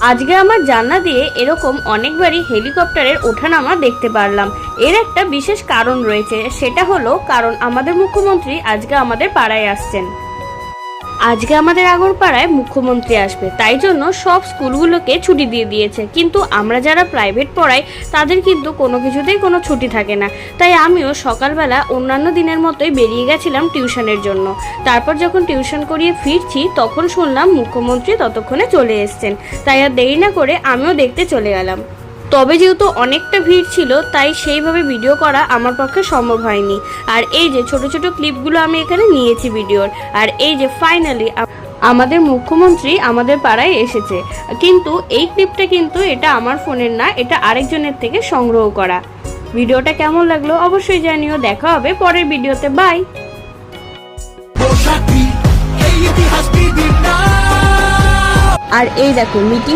আজকে আমার জানলা দিয়ে এরকম অনেকবারই হেলিকপ্টারের ওঠানামা দেখতে পারলাম। এর একটা বিশেষ কারণ রয়েছে, সেটা হলো কারণ আমাদের মুখ্যমন্ত্রী আজকে আমাদের পাড়ায় আসছেন। আজকে আমাদের আগরপাড়ায় মুখ্যমন্ত্রী আসবে, তাই জন্য সব স্কুলগুলোকে ছুটি দিয়ে দিয়েছে। কিন্তু আমরা যারা প্রাইভেট পড়াই তাদের কিন্তু কোনো কিছুতেই কোনো ছুটি থাকে না। তাই আমিও সকালবেলা অন্যান্য দিনের মতোই বেরিয়ে গেছিলাম টিউশনের জন্য। তারপর যখন টিউশন করিয়ে ফিরছি তখন শুনলাম মুখ্যমন্ত্রী ততক্ষণে চলে এসেছেন। তাই আর দেরি না করে আমিও দেখতে চলে গেলাম। তবে যেহেতু অনেকটা ভিড় ছিল তাই সেইভাবে ভিডিও করা আমার পক্ষে সম্ভব হয়নি। আর এই যে ছোট ছোট ক্লিপগুলো আমি এখানে নিয়েছি ভিডিওর। আর এই যে ফাইনালি আমাদের মুখ্যমন্ত্রী আমাদের পাড়ায় এসেছে। কিন্তু এই ক্লিপটা কিন্তু এটা আমার ফোনের না, এটা আরেকজনের থেকে সংগ্রহ করা। ভিডিওটা কেমন লাগলো অবশ্যই জানিও। দেখা হবে পরের ভিডিওতে। বাই। আর এই দেখো মিটিং